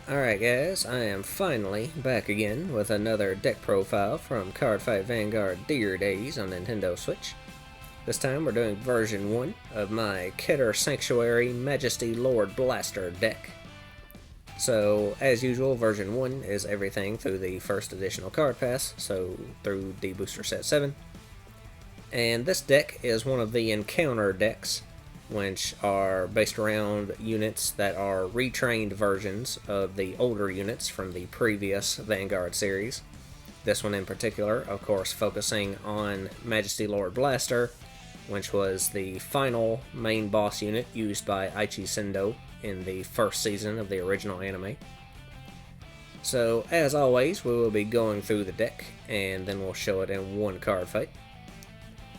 Alright guys, I am finally back again with another deck profile from Cardfight Vanguard Dear Days on Nintendo Switch. This time we're doing version 1 of my Keter Sanctuary Majesty Lord Blaster deck. So, as usual, version 1 is everything through the first additional card pass, so through the booster set 7. And this deck is one of the encounter decks, which are based around units that are retrained versions of the older units from the previous Vanguard series. This one in particular, of course, focusing on Majesty Lord Blaster, which was the final main boss unit used by Aichi Sendo in the first season of the original anime. So, as always, we will be going through the deck, and then we'll show it in one card fight.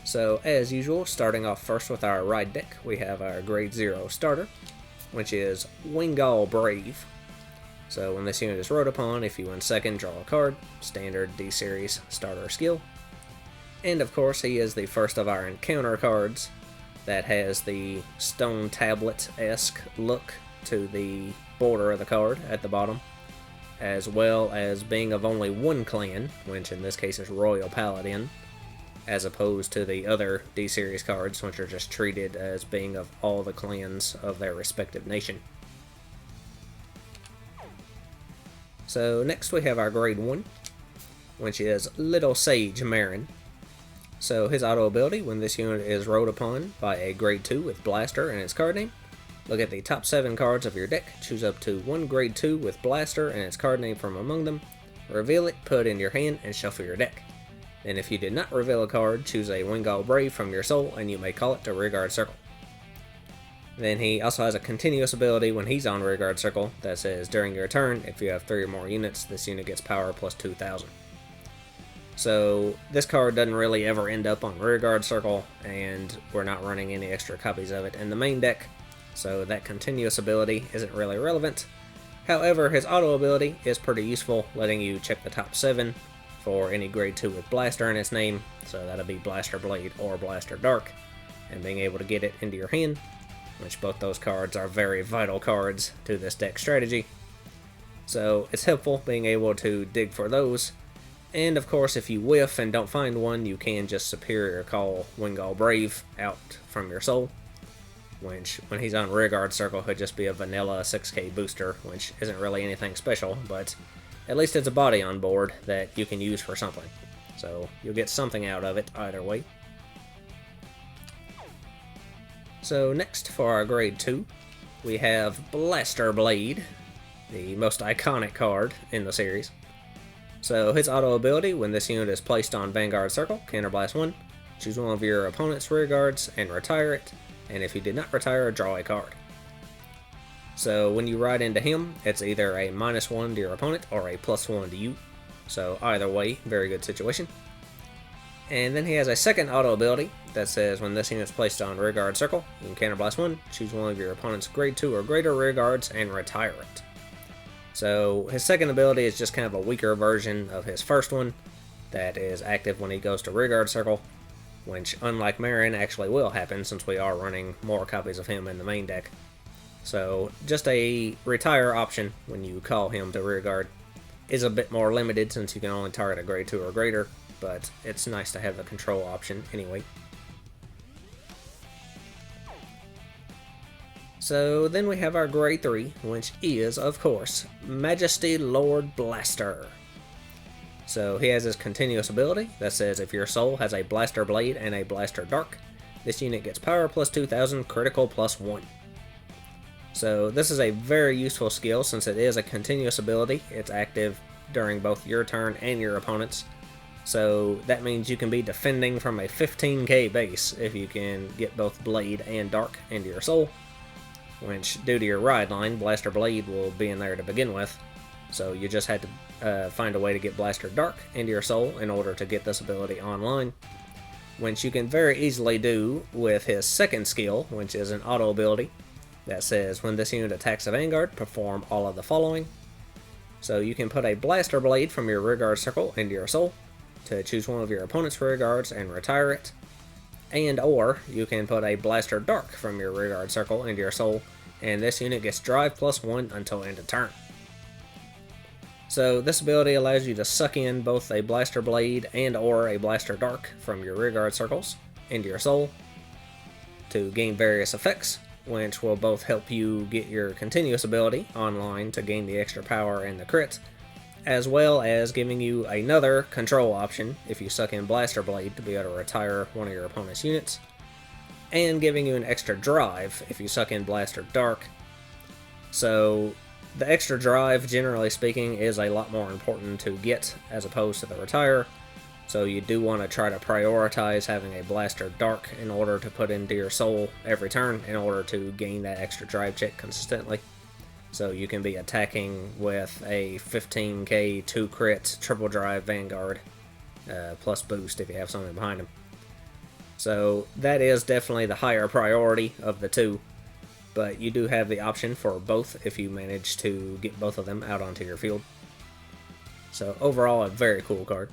So, as usual, starting off first with our ride deck, we have our Grade 0 starter, which is Wingal Brave. So, when this unit is rode upon, if you win second, draw a card, standard D-Series starter skill. And of course, he is the first of our encounter cards that has the stone tablet-esque look to the border of the card at the bottom, as well as being of only one clan, which in this case is Royal Paladin, as opposed to the other D-Series cards, which are just treated as being of all the clans of their respective nation. So next we have our Grade 1, which is Little Sage Marin. So his auto ability, when this unit is rode upon by a Grade 2 with Blaster in its card name, look at the top 7 cards of your deck, choose up to one Grade 2 with Blaster and its card name from among them, reveal it, put it in your hand, and shuffle your deck. And if you did not reveal a card, choose a Wingal Brave from your soul, and you may call it to Rearguard Circle. Then he also has a continuous ability when he's on Rearguard Circle that says, during your turn, if you have 3 or more units, this unit gets power plus 2,000. So this card doesn't really ever end up on Rearguard Circle, and we're not running any extra copies of it in the main deck, so that continuous ability isn't really relevant. However, his auto ability is pretty useful, letting you check the top 7 for any Grade 2 with Blaster in its name, so that'll be Blaster Blade or Blaster Dark, and being able to get it into your hand, which both those cards are very vital cards to this deck strategy. So it's helpful being able to dig for those, and of course if you whiff and don't find one, you can just Superior Call Wingal Brave out from your soul, which when he's on Rearguard Circle could just be a vanilla 6k booster, which isn't really anything special, but at least it's a body on board that you can use for something. So you'll get something out of it either way. So next for our Grade 2, we have Blaster Blade, the most iconic card in the series. So his auto ability, when this unit is placed on Vanguard Circle, counterblast 1, choose one of your opponent's rear guards and retire it, and if you did not retire, draw a card. So when you ride into him, it's either a -1 to your opponent or a +1 to you. So either way, very good situation. And then he has a second auto ability that says when this unit is placed on Rearguard Circle, you can counterblast 1, choose one of your opponent's Grade 2 or greater rear guards and retire it. So his second ability is just kind of a weaker version of his first one that is active when he goes to Rearguard Circle, which unlike Marin actually will happen since we are running more copies of him in the main deck. So just a retire option when you call him to Rearguard is a bit more limited since you can only target a Grade 2 or greater, but it's nice to have the control option anyway. So then we have our Grade 3, which is, of course, Majesty Lord Blaster. So he has his continuous ability that says if your soul has a Blaster Blade and a Blaster Dark, this unit gets power plus 2,000, critical plus 1. So this is a very useful skill since it is a continuous ability. It's active during both your turn and your opponent's. So that means you can be defending from a 15k base if you can get both Blade and Dark into your soul, which due to your ride line, Blaster Blade will be in there to begin with. So you just had to find a way to get Blaster Dark into your soul in order to get this ability online, which you can very easily do with his second skill, which is an auto ability that says when this unit attacks a Vanguard, perform all of the following. So you can put a Blaster Blade from your Rearguard Circle into your soul to choose one of your opponent's rear guards and retire it, and or you can put a Blaster Dark from your Rearguard Circle into your soul, and this unit gets drive plus 1 until end of turn. So this ability allows you to suck in both a blaster blade and or a blaster dark from your rearguard circles into your soul to gain various effects, which will both help you get your continuous ability online to gain the extra power and the crit, as well as giving you another control option if you suck in blaster blade to be able to retire one of your opponent's units, and giving you an extra drive if you suck in blaster dark. So the extra drive, generally speaking, is a lot more important to get as opposed to the retire, so you do want to try to prioritize having a blaster dark in order to put into your soul every turn in order to gain that extra drive check consistently. So you can be attacking with a 15k 2 crit triple drive Vanguard plus boost if you have something behind him. So that is definitely the higher priority of the two, but you do have the option for both if you manage to get both of them out onto your field. So overall, a very cool card.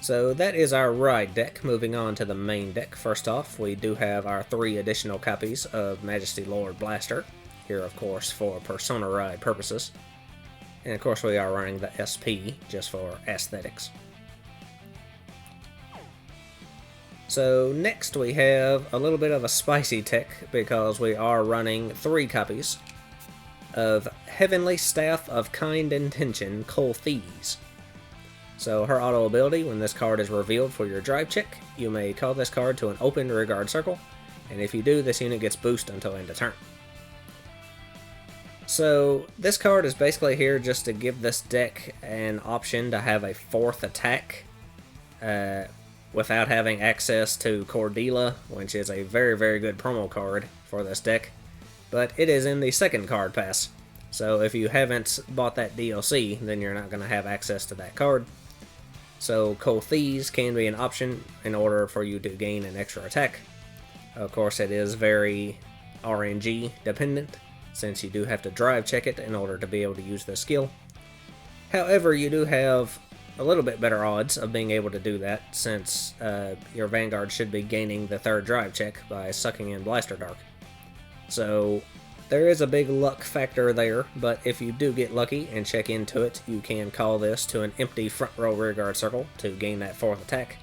So that is our ride deck. Moving on to the main deck. First off, we do have our 3 additional copies of Majesty Lord Blaster, here of course for Persona ride purposes. And of course we are running the SP just for aesthetics. So next we have a little bit of a spicy tech because we are running 3 copies of Heavenly Staff of Kind Intention Colthese. So her auto ability, when this card is revealed for your drive check, you may call this card to an open rearguard circle, and if you do, this unit gets boost until end of turn. So this card is basically here just to give this deck an option to have a 4th attack without having access to Cordelia, which is a very, very good promo card for this deck, but it is in the 2nd card pass. So if you haven't bought that DLC, then you're not going to have access to that card. So Colthese can be an option in order for you to gain an extra attack. Of course, it is very RNG dependent, since you do have to drive check it in order to be able to use this skill. However, you do have a little bit better odds of being able to do that, since your Vanguard should be gaining the 3rd drive check by sucking in Blaster Dark. So there is a big luck factor there, but if you do get lucky and check into it, you can call this to an empty front row rearguard circle to gain that 4th attack,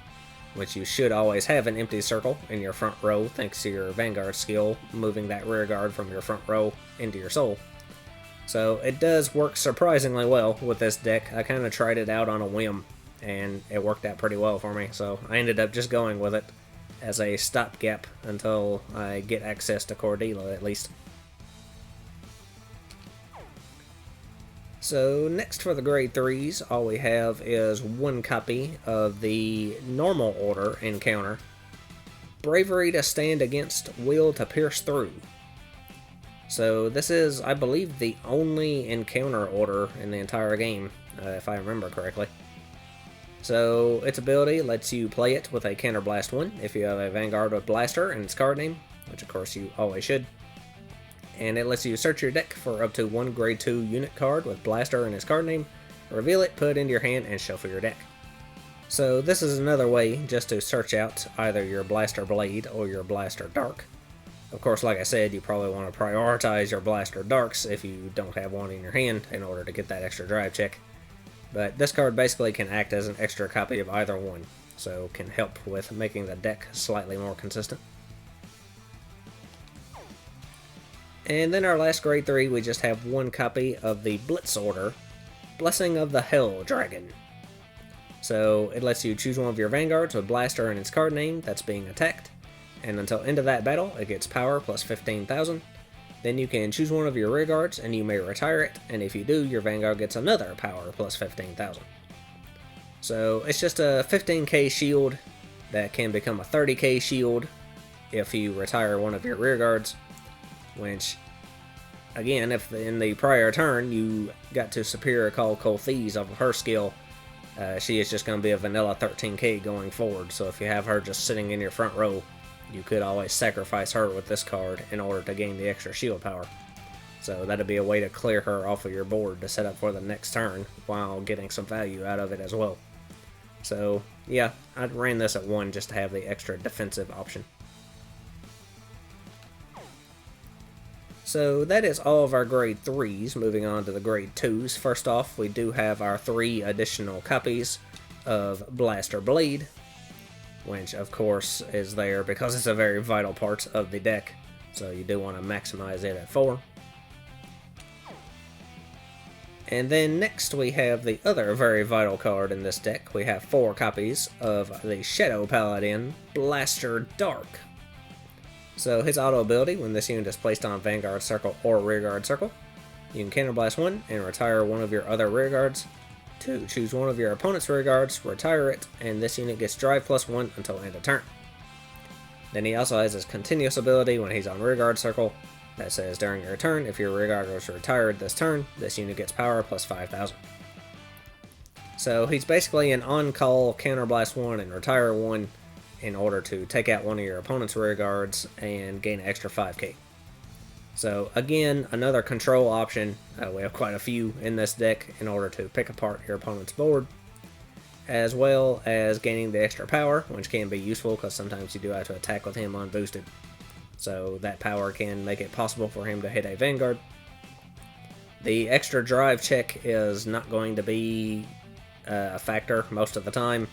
which you should always have an empty circle in your front row thanks to your Vanguard skill, moving that rearguard from your front row into your soul. So it does work surprisingly well with this deck. I kind of tried it out on a whim, and it worked out pretty well for me, so I ended up just going with it as a stopgap until I get access to Cordelia at least. So next for the grade 3s, all we have is 1 copy of the normal order encounter, Bravery to Stand Against, Will to Pierce Through. So this is, I believe, the only encounter order in the entire game, if I remember correctly. So its ability lets you play it with a Counterblast 1 if you have a Vanguard with Blaster in its card name, which of course you always should. And it lets you search your deck for up to 1 grade 2 unit card with Blaster in its card name, reveal it, put it into your hand, and shuffle your deck. So this is another way just to search out either your Blaster Blade or your Blaster Dark. Of course, like I said, you probably want to prioritize your Blaster Darks if you don't have one in your hand in order to get that extra drive check. But this card basically can act as an extra copy of either one, so can help with making the deck slightly more consistent. And then our last grade 3, we just have 1 copy of the Blitz Order, Blessing of the Hell Dragon. So it lets you choose one of your Vanguards with Blaster in its card name that's being attacked, and until end of that battle, it gets power plus 15,000. Then you can choose one of your rearguards and you may retire it, and if you do, your Vanguard gets another power plus 15,000. So it's just a 15k shield that can become a 30k shield if you retire one of your rearguards, which, again, if in the prior turn you got to Superior Call Colthese off of her skill, she is just going to be a vanilla 13k going forward, so if you have her just sitting in your front row, you could always sacrifice her with this card in order to gain the extra shield power. So that'd be a way to clear her off of your board to set up for the next turn while getting some value out of it as well. So yeah, I'd ran this at 1 just to have the extra defensive option. So that is all of our grade 3s. Moving on to the grade 2s. First off, we do have our 3 additional copies of Blaster Blade, which of course is there because it's a very vital part of the deck, so you do want to maximize it at 4. And then next we have the other very vital card in this deck. We have 4 copies of the Shadow Paladin, Blaster Dark. So his auto ability, when this unit is placed on Vanguard Circle or Rearguard Circle, you can counterblast 1 and retire one of your other rearguards. 2, choose one of your opponent's rearguards, retire it, and this unit gets drive +1 until end of turn. Then he also has his continuous ability when he's on Rearguard Circle that says during your turn, if your rearguard was retired this turn, this unit gets power +5,000. So he's basically an on-call counterblast 1 and retire 1 in order to take out one of your opponent's rearguards and gain an extra 5k. So again, another control option. We have quite a few in this deck in order to pick apart your opponent's board, as well as gaining the extra power, which can be useful because sometimes you do have to attack with him unboosted. So that power can make it possible for him to hit a Vanguard. The extra drive check is not going to be a factor most of the time,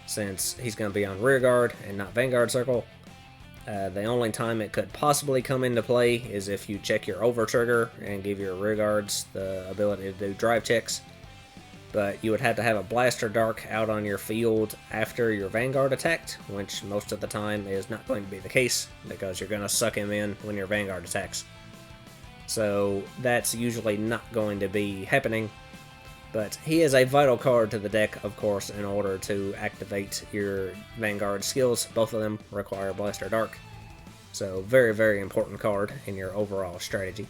since he's going to be on Rearguard and not Vanguard Circle. The only time it could possibly come into play is if you check your over trigger and give your rearguards the ability to do drive checks. But you would have to have a Blaster Dark out on your field after your Vanguard attacked, which most of the time is not going to be the case because you're going to suck him in when your Vanguard attacks. So that's usually not going to be happening. But he is a vital card to the deck, of course, in order to activate your Vanguard skills. Both of them require Blaster Dark. So very, very important card in your overall strategy.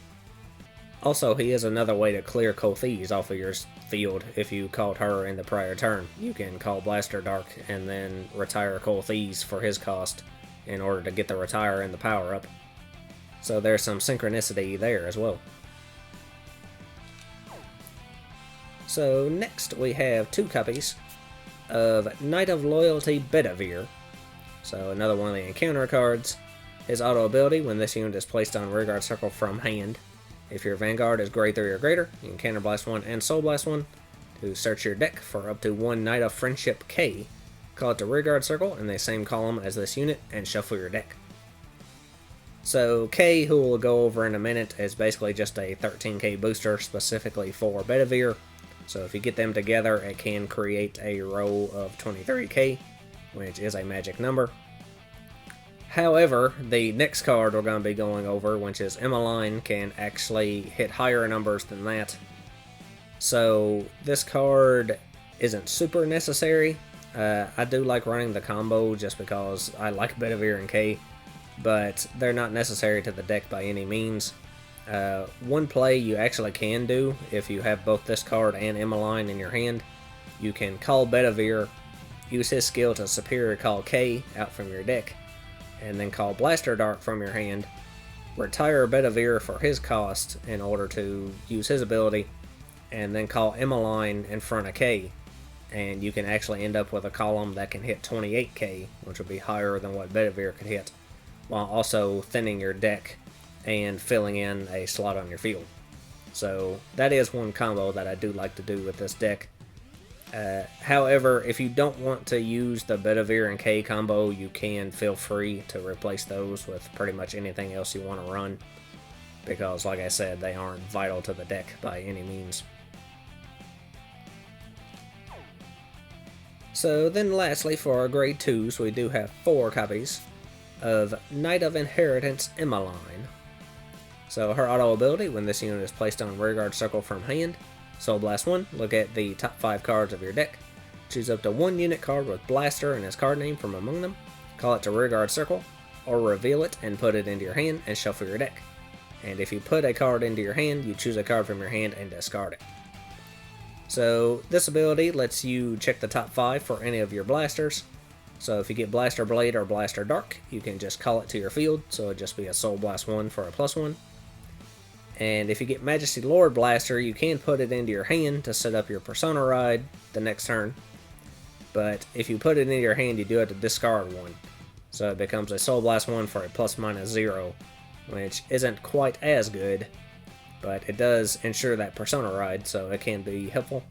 Also, he is another way to clear Kothi's off of your field if you called her in the prior turn. You can call Blaster Dark and then retire Kothi's for his cost in order to get the retire and the power up. So there's some synchronicity there as well. So next we have 2 copies of Knight of Loyalty Bedivere. So another one of the encounter cards. His auto ability, when this unit is placed on Rearguard Circle from hand, if your Vanguard is grade 3 or greater, you can counterblast 1 and soul blast 1 to search your deck for up to 1 Knight of Friendship K. Call it to Rearguard Circle in the same column as this unit and shuffle your deck. So K, who we'll go over in a minute, is basically just a 13k booster specifically for Bedivere. So if you get them together, it can create a row of 23k, which is a magic number. However, the next card we're going to be going over, which is Emmeline, can actually hit higher numbers than that. So this card isn't super necessary. I do like running the combo just because I like Bedivere and K, but they're not necessary to the deck by any means. One play you actually can do if you have both this card and Emmeline in your hand. You can call Bedivere, use his skill to superior call K out from your deck, and then call Blaster Dark from your hand, retire Bedivere for his cost in order to use his ability, and then call Emmeline in front of K, and you can actually end up with a column that can hit 28k, which would be higher than what Bedivere could hit, while also thinning your deck and filling in a slot on your field. So that is one combo that I do like to do with this deck. However, if you don't want to use the Bedivere and K combo, you can feel free to replace those with pretty much anything else you want to run, because like I said, they aren't vital to the deck by any means. So then lastly, for our grade 2s, we do have 4 copies of Knight of Inheritance Emmeline. So her auto ability, when this unit is placed on Rearguard Circle from hand, Soul Blast 1, look at the top 5 cards of your deck, choose up to 1 unit card with Blaster and his card name from among them, call it to Rearguard Circle, or reveal it and put it into your hand and shuffle your deck. And if you put a card into your hand, you choose a card from your hand and discard it. So this ability lets you check the top 5 for any of your blasters. So if you get Blaster Blade or Blaster Dark, you can just call it to your field, so it'd just be a Soul Blast 1 for a +1. And if you get Majesty Lord Blaster, you can put it into your hand to set up your Persona Ride the next turn. But if you put it into your hand, you do have to discard 1. So it becomes a Soul Blast 1 for a ±0, which isn't quite as good, but it does ensure that persona ride, so it can be helpful.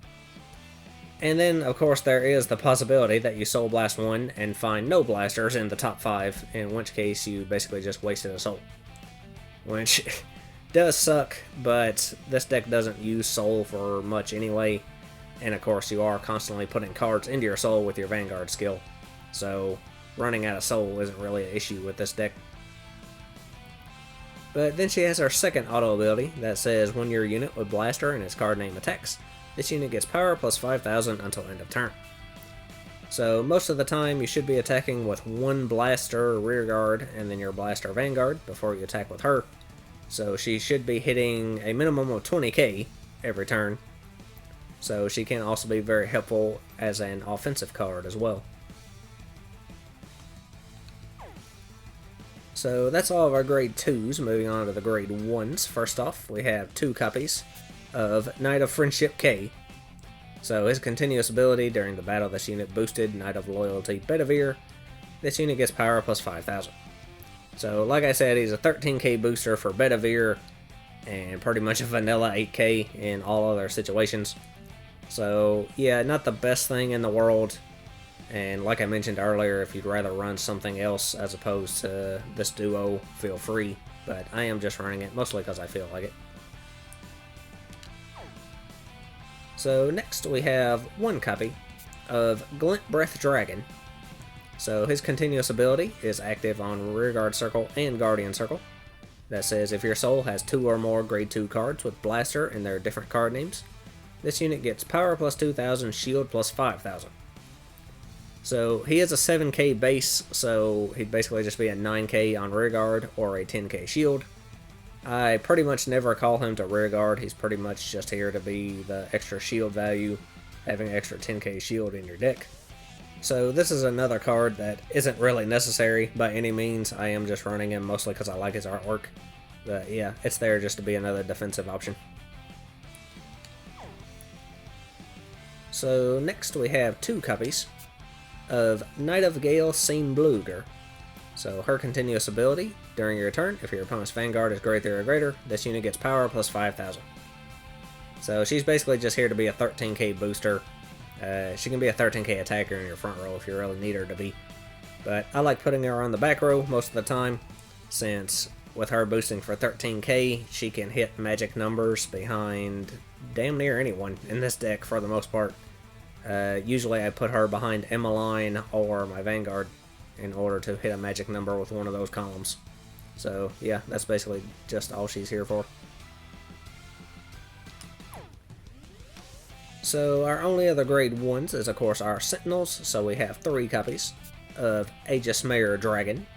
And then, of course, there is the possibility that you Soul Blast one and find no blasters in the top 5, in which case you basically just wasted a soul. Which does suck, but this deck doesn't use soul for much anyway, and of course you are constantly putting cards into your soul with your Vanguard skill, so running out of soul isn't really an issue with this deck. But then she has her second auto ability that says when your unit with Blaster and its card name attacks, this unit gets power plus 5,000 until end of turn. So most of the time you should be attacking with one Blaster or Rear Guard and then your Blaster Vanguard before you attack with her. So she should be hitting a minimum of 20k every turn. So she can also be very helpful as an offensive card as well. So that's all of our grade 2s. Moving on to the grade 1s. First off, we have 2 copies of Knight of Friendship K. So his continuous ability during the battle this unit boosted Knight of Loyalty Bedivere. This unit gets power plus 5,000. So like I said, he's a 13k booster for Bedivere and pretty much a vanilla 8k in all other situations. So yeah, not the best thing in the world. And like I mentioned earlier, if you'd rather run something else as opposed to this duo, feel free. But I am just running it mostly because I feel like it. So next we have 1 copy of Glint Breath Dragon. So his continuous ability is active on Rearguard Circle and Guardian Circle. That says if your soul has 2 or more grade 2 cards with Blaster and their different card names, this unit gets power plus 2,000, shield plus 5,000. So he is a 7k base, so he'd basically just be a 9k on Rearguard or a 10k shield. I pretty much never call him to Rearguard. He's pretty much just here to be the extra shield value, having extra 10k shield in your deck. So this is another card that isn't really necessary by any means. I am just running him mostly because I like his artwork. But yeah, it's there just to be another defensive option. So next we have 2 copies of Knight of Gale Seinbluger. So her continuous ability, during your turn, if your opponent's Vanguard is greater or greater, this unit gets power plus 5,000. So she's basically just here to be a 13k booster. She can be a 13k attacker in your front row if you really need her to be. But I like putting her on the back row most of the time, since with her boosting for 13k, she can hit magic numbers behind damn near anyone in this deck for the most part. Usually I put her behind Emmeline or my Vanguard in order to hit a magic number with one of those columns. So yeah, that's basically just all she's here for. So our only other grade 1s is of course our Sentinels, so we have 3 copies of Aegis Mayor Dragon,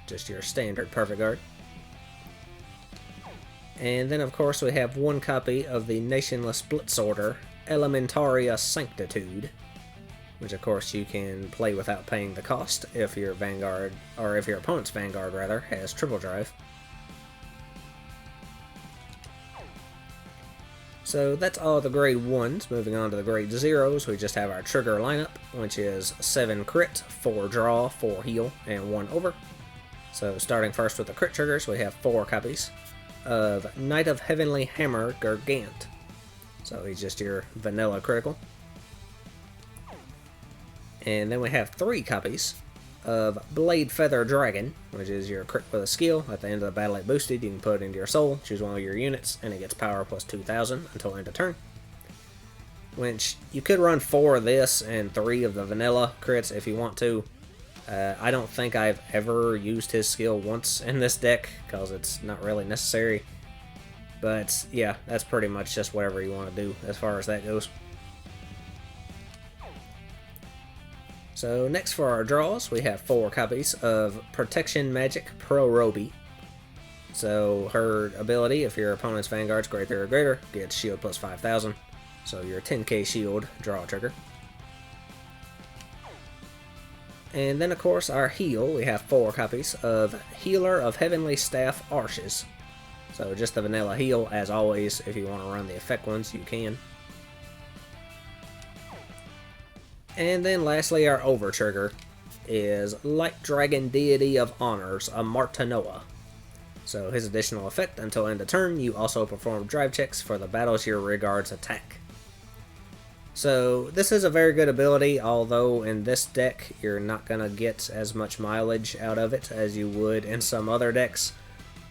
just your standard perfect guard. And then of course we have 1 copy of the Nationless Blitzorder Elementaria Sanctitude, which of course you can play without paying the cost if your Vanguard, or if your opponent's Vanguard rather, has triple drive. So that's all the grade 1s. Moving on to the grade 0s, we just have our trigger lineup, which is 7 crit, 4 draw, 4 heal, and 1 over. So starting first with the crit triggers, we have 4 copies of Knight of Heavenly Hammer Gargant. So he's just your vanilla critical. And then we have 3 copies of Blade Feather Dragon, which is your crit with a skill. At the end of the battle it boosted, you can put it into your soul, choose one of your units, and it gets power plus 2,000 until end of turn. Which, you could run 4 of this and 3 of the vanilla crits if you want to. I don't think I've ever used his skill once in this deck, because it's not really necessary. But yeah, that's pretty much just whatever you want to do as far as that goes. So next for our draws, we have 4 copies of Protection Magic Pro Roby. So her ability, if your opponent's Vanguard's greater or greater, gets shield plus 5,000. So your 10k shield draw trigger. And then of course our heal, we have 4 copies of Healer of Heavenly Staff Arches. So just the vanilla heal, as always. If you want to run the effect ones, you can. And then lastly, our over trigger is Light Dragon Deity of Honors, a Martanoa. So his additional effect until end of turn, you also perform drive checks for the battles your rearguards attack. So this is a very good ability, although in this deck you're not going to get as much mileage out of it as you would in some other decks,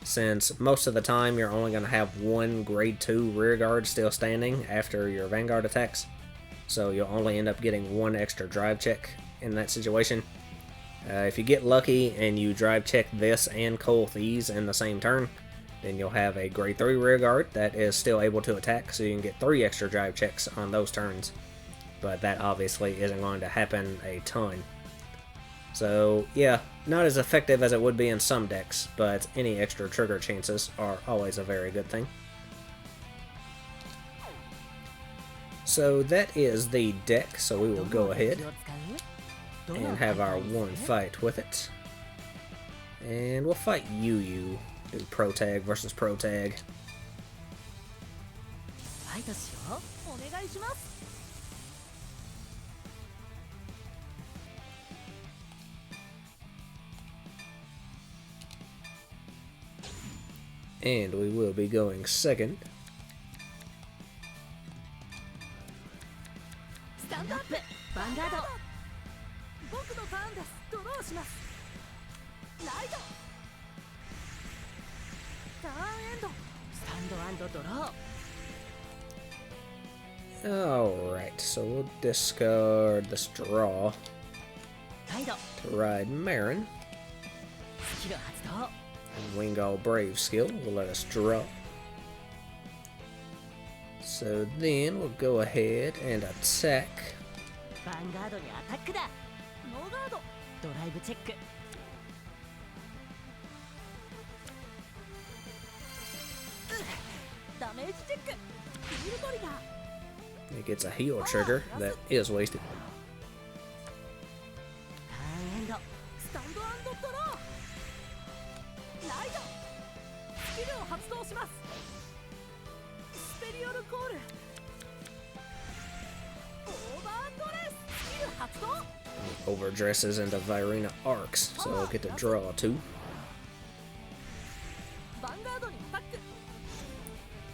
since most of the time you're only going to have one grade 2 rearguard still standing after your Vanguard attacks. So you'll only end up getting one extra drive check in that situation. If you get lucky and you drive check this and Coal Thieves in the same turn, then you'll have a grade 3 rearguard that is still able to attack, so you can get 3 extra drive checks on those turns. But that obviously isn't going to happen a ton. So yeah, not as effective as it would be in some decks, but any extra trigger chances are always a very good thing. So that is the deck, so we will go ahead and have our one fight with it. And we'll fight FuRyu. Do pro tag versus pro tag. And we will be going second. Stand up, Vanguard. Alright, so we'll discard this draw to ride Marin. And Wingull Brave skill will let us draw. So then we'll go ahead and attack. It gets a heal trigger that is wasted. Overdresses into Virina Arcs, so I'll get to draw 2.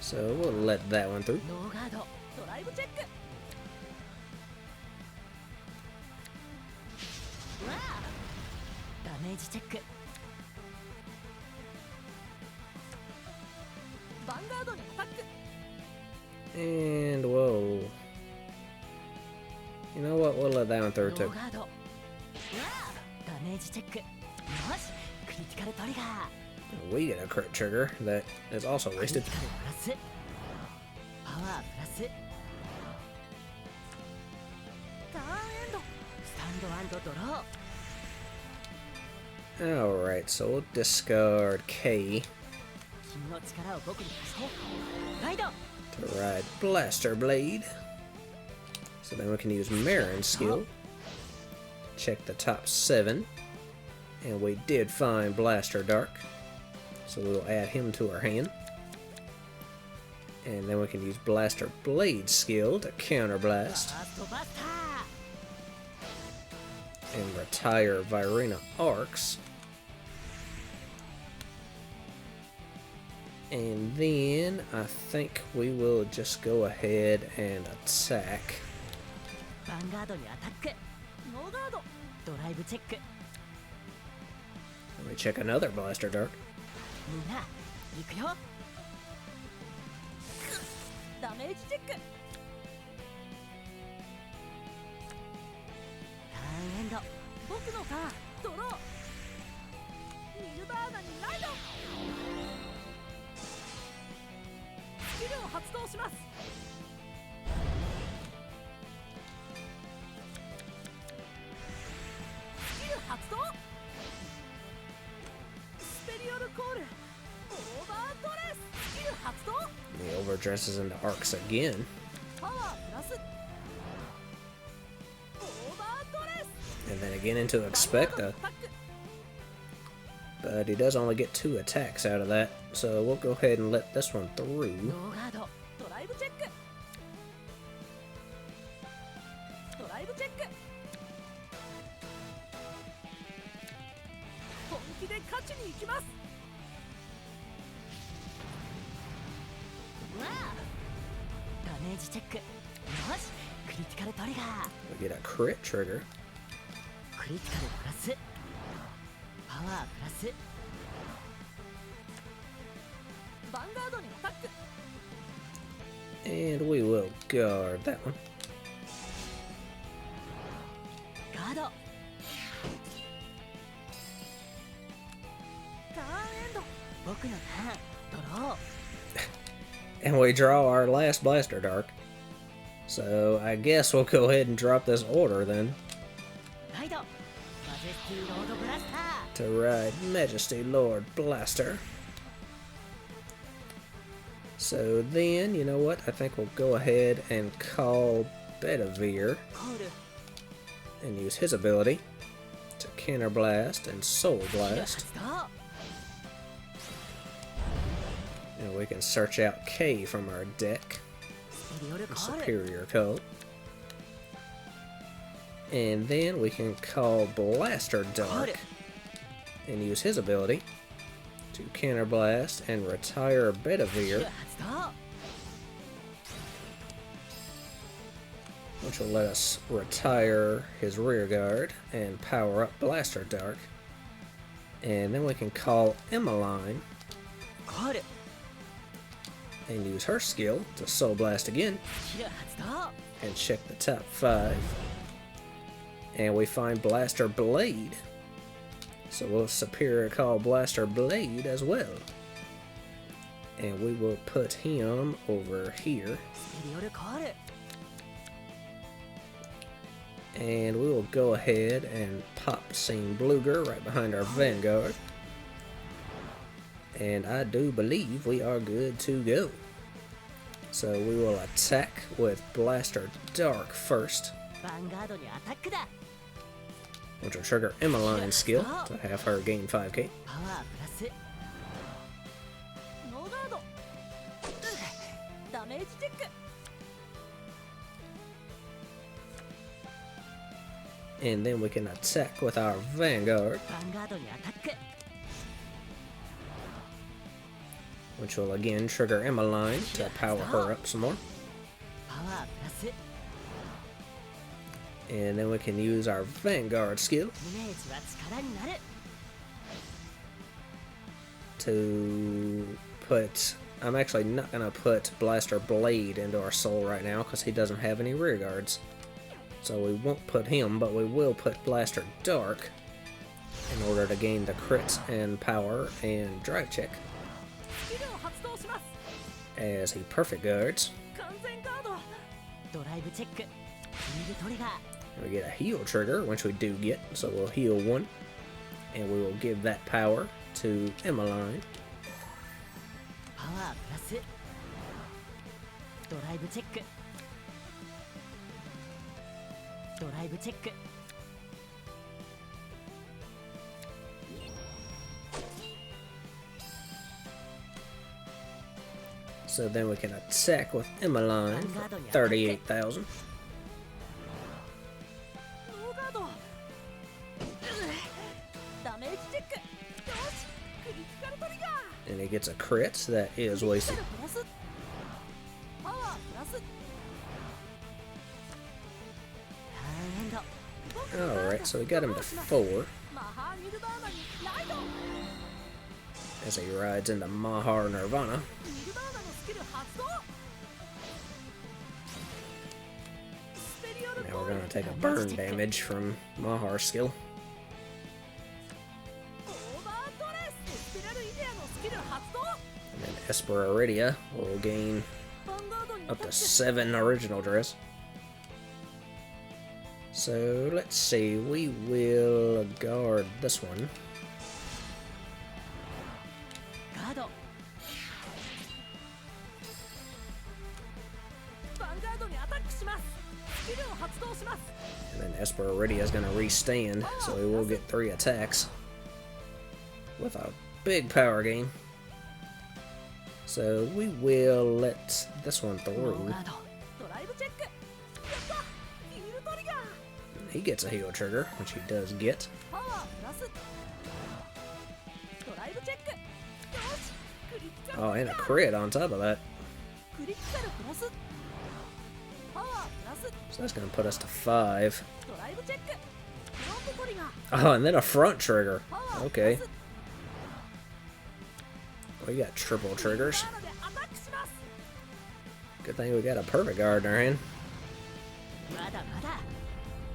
So we'll let that one through. And whoa. You know what? We'll let that one through too. We get a crit trigger that is also wasted. Alright, so we'll discard K to ride Blaster Blade. So then we can use Marin's skill. Check the top 7. And we did find Blaster Dark. So we'll add him to our hand. And then we can use Blaster Blade skill to counterblast. And retire Virina Arcs. And then I think we will just go ahead and attack. Let me check another Blaster Dark. He overdresses into Arcs again. And then again into Expecta. But he does only get 2 attacks out of that, so we'll go ahead and let this one through. ジチェック。よし、クリティカルトリガー。 We get a crit trigger. クリティカルプラスパワープラスヴァンガードにアタック。 And we will guard that one. ガード。ターンエンド。僕のターン。ドロー。 And we draw our last Blaster Dark. So I guess we'll go ahead and drop this order then. ライド。マジェスティロードブラスター。 To ride Majesty Lord Blaster. So then, you know what? I think we'll go ahead and call Bedivere コール。 and use his ability to Counter Blast and Soul 発 Blast. 動。 And we can search out K from our deck. スペリオルコ A ール。 superior code. And then we can call Blaster コール。 Dark and use his ability to Counter Blast and retire Bedivere, 発動。 which will let us retire his rear guard and power up Blaster Dark. And then we can call Emmeline コール。 and use her skill to Soul Blast again スキル発動。 and check the top 5. And we find Blaster Blade. So we'll superior call Blaster Blade as well. And we will put him over here. スペリオルコール。 And we will go ahead and pop Scene Bluger right behind our Vanguard. And I do believe we are good to go. So we will attack with Blaster Dark first, ヴァンガードにアタックだ。 which will trigger Emmeline's skill to have her gain 5k. パワープラスノーガード。ダメージチェック。 And then we can attack with our Vanguard, ヴァンガードにアタック。 which will again trigger Emmeline to power her up some more. パワープラス And then we can use our Vanguard skill イメージは力になる。 to put... I'm actually not going to put Blaster Blade into our soul right now because he doesn't have any rear guards. So we won't put him, but we will put Blaster Dark in order to gain the crits and power and drive check スキルを発動します。 as he perfect guards. 完全ガード。ドライブチェック。ヒールトリガー。 And we get a heal trigger, which we do get, so we'll heal 1. And we will give that power to Emmeline. パワープラスドライブチェック。ドライブチェック。 So then we can attack with Emmeline for 38,000. ノーガード。ダメージチェック。よし、クリティカルトリガー。 And he gets a crit that is wasted. プラスパワープラスターンエンド。 Alright, so we got him to 4マハーニルバーナにライド。 as he rides into Mahar Nirvana. ニルバーナのスキル発動。 スペリオル Now we're going to take a burn damage from Mahar's skill. オーバードレス。スペラルイデアのスキル発動。 And then Esper Iridia will gain ヴァンガードに up to 7 original dress. So let's see, we will guard this one. ガード。ヴァンガードにアタックします。スキルを発動します。 And then Esper Iridia is going to restand, so he will get 3 attacks with a big power gain. So we will let this one ノー through. ガード。ドライブチェック。やった。ヒールトリガー。 He gets a heal trigger, which he does get. パワープラスドライブチェック。よし、クリティカル Oh, and a crit on top of that. クリティカルプラス So that's going to put us to 5. ドライブチェックフロントトリガー Oh, and then a front trigger. Okay. We got triple triggers. ガードでアタックします Good thing we got a perfect guard in our hand. まだまだ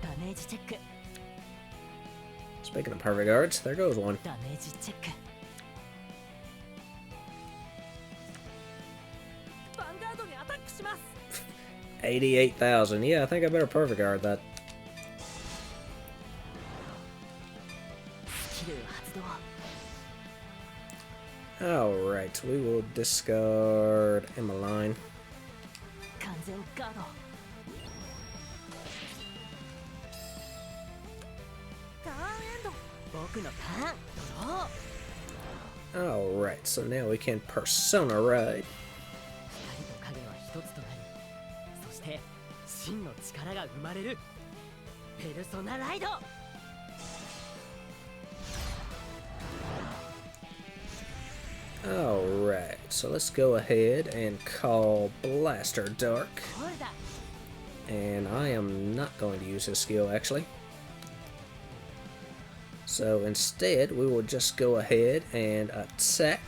ダメージチェック Speaking of perfect guards, there goes one. ダメージチェックヴァンガードにアタックします 88,000. Yeah, I think I better perfect guard that. スキル発動 Alright, we will discard Emmeline. 完全ガードターンエンド僕のターンドロー Alright, so now we can Persona Ride. 光と影は一つとなりそして真の力が生まれるペルソナライド Alright, so let's go ahead and call Blaster Dark. ゴールだ And I am not going to use his skill, actually. So instead, we will just go ahead and attack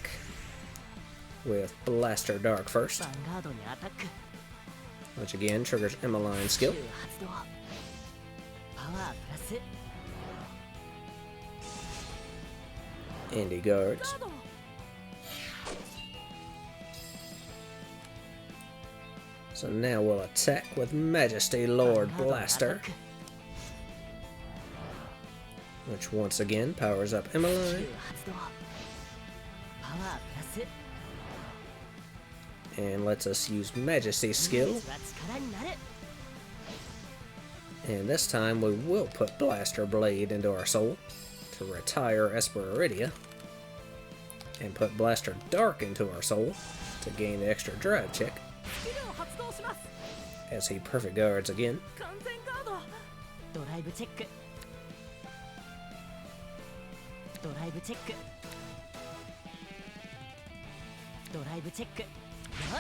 with Blaster Dark first, ヴァンガードにアタック which again triggers Emmeline スキル skill. 発動パワープラス Indie Guards. ガード So now we'll attack with Majesty Lord ヴァンガードにアタッ Blaster, ク which once again powers up スキ Emmeline ル発動パワープラス and lets us use Majesty's skill. は力になる And this time we will put Blaster Blade into our soul to retire Esperiridia, and put Blaster Dark into our soul to gain the extra drive check スキルを発動します as he perfect guards again. 完全ガードドライブチェックドライブチェックドライブチェックよ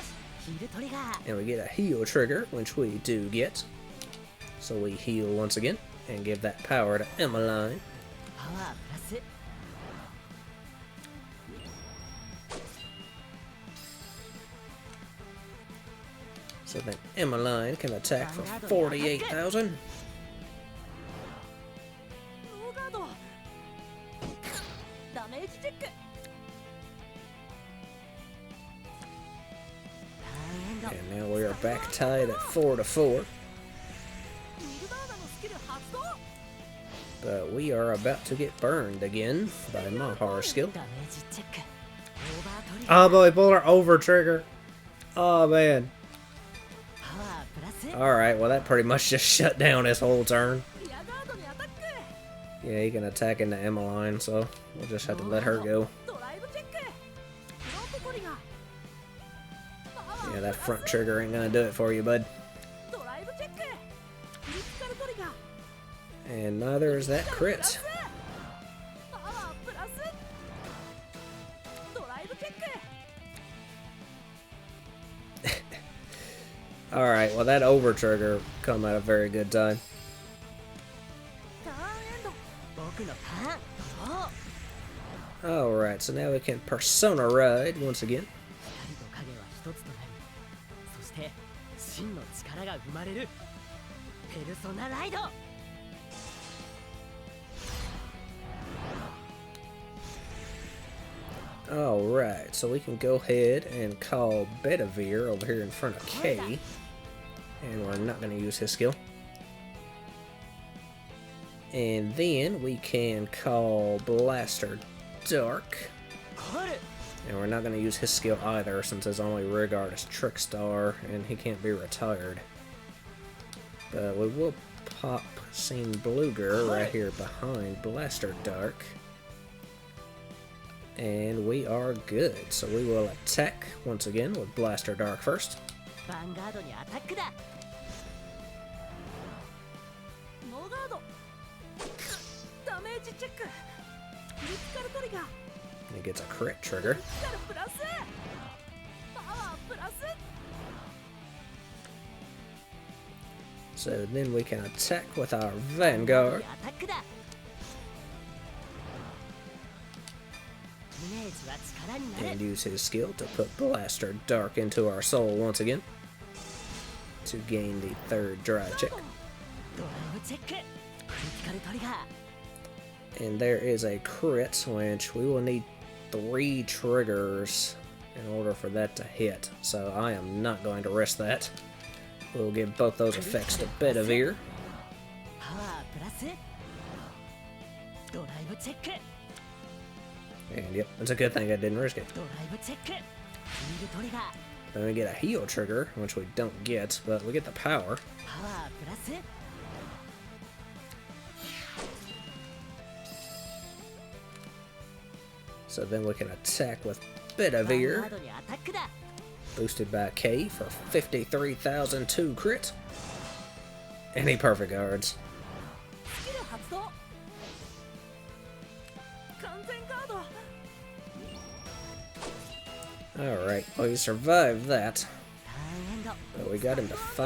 しヒールトリガー And we get a heal trigger, which we do get. So we heal once again and give that power to Emmeline. パワープラス So then Emmeline can attack for 48,000. ノーガードダメージチェックターンエンド And now we are back tied at 4 to 4. ミルダーナのスキル発動 But we are about to get burned again by Mahar's skill. ダメージチェックオーバートリガー Oh boy, pull our over trigger. Oh man. パワープラス Alright, well that pretty much just shut down his whole turn. リアガードにアタック Yeah, he can attack into Emmeline, so we'll just have to let her go. ドライブチェックフロントトリガーパワー Yeah, that front trigger ain't gonna do it for you, bud. ドライブチェッククリティカルトリガー And neither is that プラ crit. スパワープラスドライブチェック Alright, well that over trigger come at a very good time. ターンエンド僕のターンドロー Alright, so now we can Persona Ride once again. 光と影は一つとなりそして真の力が生まれるペルソナライド Alright, so we can go ahead and call Bedivere over here in front of K. And we're not going to use his skill. And then we can call Blaster Dark. コール And we're not going to use his skill either, since his only rig art is Trickstar, and he can't be retired. But we will pop Scene Blueger right here behind Blaster Dark. And we are good. So we will attack once again with Blaster Dark first. ヴァンガードにアタックだノーガードダメージチェッククリティカルトリガー He gets a crit trigger. クリティカルプラスパワープラス So then we can attack with our Vanguard. アタックだ。イメージは力になる。 And use his skill to put Blaster Dark into our soul once again. To gain the third drive check. ドライブチェック。クリティカルトリガー。 And there is a crit, which we will need 3 triggers in order for that to hit. So I am not going to risk that. We'll give both those effects to Bedivere. パワープラス。ドライブチェック。 And yep, it's a good thing I didn't risk it. ドライブチェック。ヒールトリガー。 Then we get a heal trigger, which we don't get, but we get the power. パワープラス。 So then we can attack with バンガ Bedivere, ードにアタックだ。 boosted by K for 53,002 crit. And he perfect guards. スキル発動。完全ガード。 Alright, well, he survived that, ターンエンド。 but we got him to 5. オー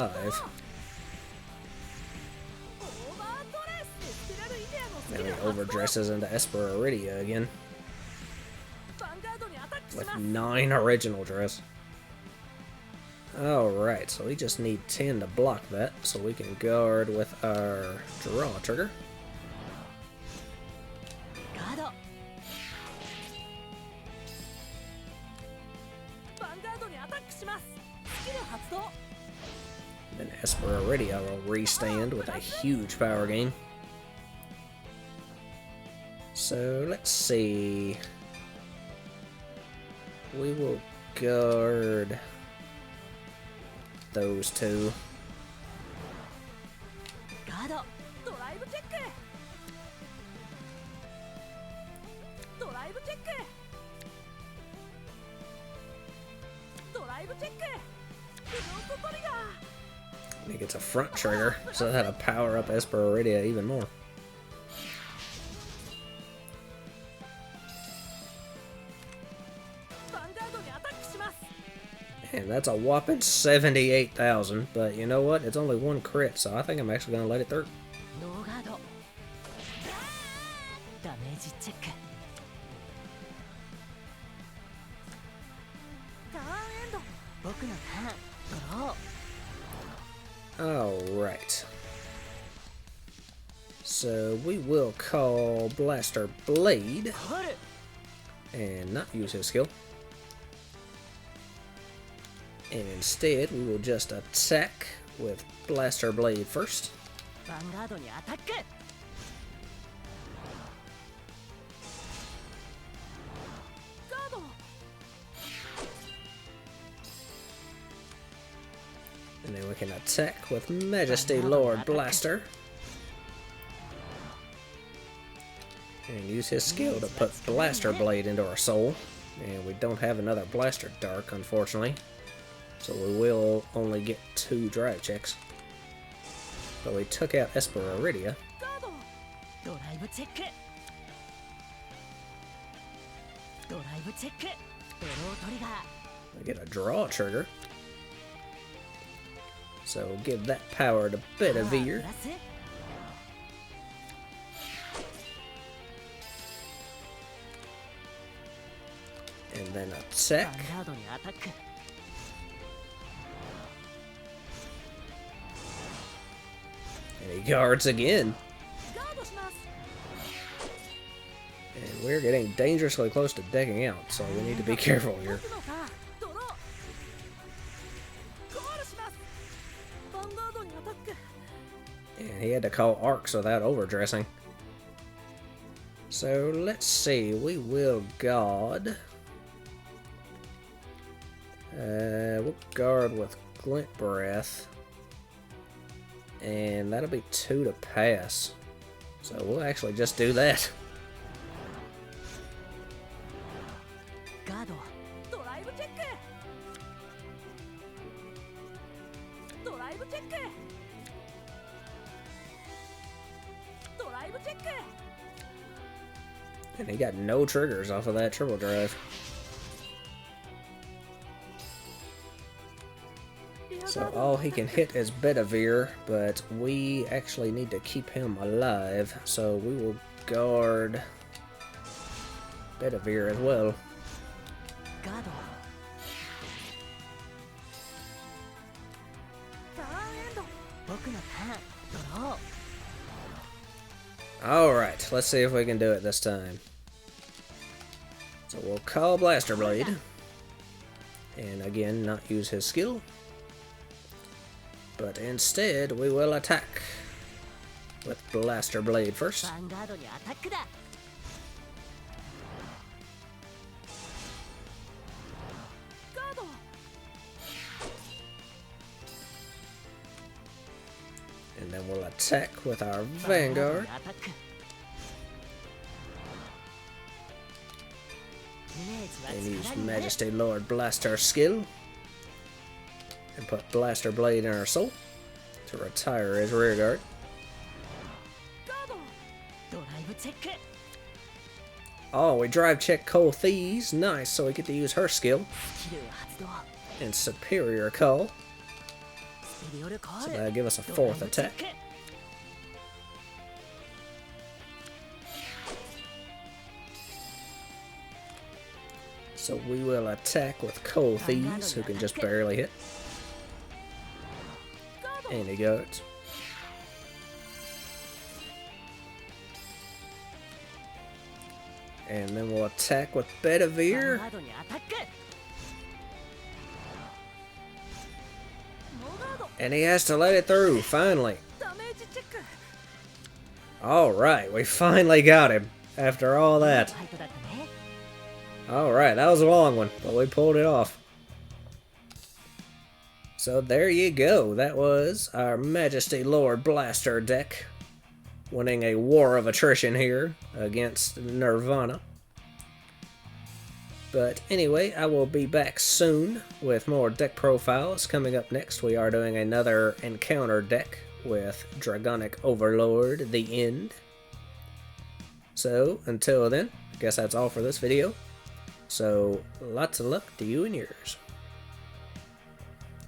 バードレス。スピラルイデアのス Now キ he ル発動。 overdresses into Esperaridia again バンガードにアタックし with ます。 9 original dress. Alright, so we just need 10 to block that, so we can guard with our draw trigger. ガード。バンガードにアタックします。スキル発動。 Then Esperaridia will restand with a huge power gain. So let's see. We will guard those 2. ガード。ドライブチェック。ドライブチェック。ドライブチェック。フロントトリガー。 He gets a front trigger, so that'll power up Esperaridia even more. バンガードにアタックします。 And that's a whopping 78,000, but you know what? It's only 1 crit, so I think I'm actually going to let it through. ノーガード。ダメージチェック。ターンエンド。僕のターン。ドロー。 Alright. So we will call Blaster Blade コール。 and not use his skill. And instead, we will just attack with Blaster Blade first. バンガードにアタック。ガード。 And then we can attack with Majesty Lord Blaster. And use his skill to put Blaster Blade into our soul. And we don't have another Blaster Dark, unfortunately. So we will only get 2 drive checks. But we took out Esperaridia. ガード。ドライブチェック。ドライブチェック。ドロートリガー。 We get a draw trigger. So we'll give that power to Bedivere. プラス。 And then バ attack. ンガードにアタック。 And he guards again. ガードします。 And we're getting dangerously close to decking out, so we need to be careful here. 僕のターン。ドロー。コールします。バンガードにアタック。 And he had to call arcs without overdressing. So let's see, we will guard. We'll guard with Glint Breath. And that'll be 2 to pass. So we'll actually just do that. ガード。ドライブチェック。ドライブチェック。ドライブチェック。 And he got no triggers off of that triple drive. So all he can hit is Bedivere, but we actually need to keep him alive, so we will guard Bedivere as well. Alright, let's see if we can do it this time. So we'll call Blaster Blade. And again, not use his skill. But instead, we will attack with Blaster Blade first. And then we'll attack with our Vanguard. And use Majesty Lord Blaster skill. And put Blaster Blade in our soul to retire his rear guard. Oh, we drive check Cole Thieves. Nice, so we get to use her skill. And Superior Call. So that'll give us a 4th attack. So we will attack with Cole Thieves, who can just barely hit. And he goes. And then we'll attack with Bedivere. And he has to let it through, finally. Alright, we finally got him, after all that. Alright, that was a long one, but we pulled it off. So there you go, that was our Majesty Lord Blaster deck. Winning a war of attrition here against Nirvana. But anyway, I will be back soon with more deck profiles. Coming up next, we are doing another encounter deck with Dragonic Overlord, The End. So, until then, I guess that's all for this video. So, lots of luck to you and yours.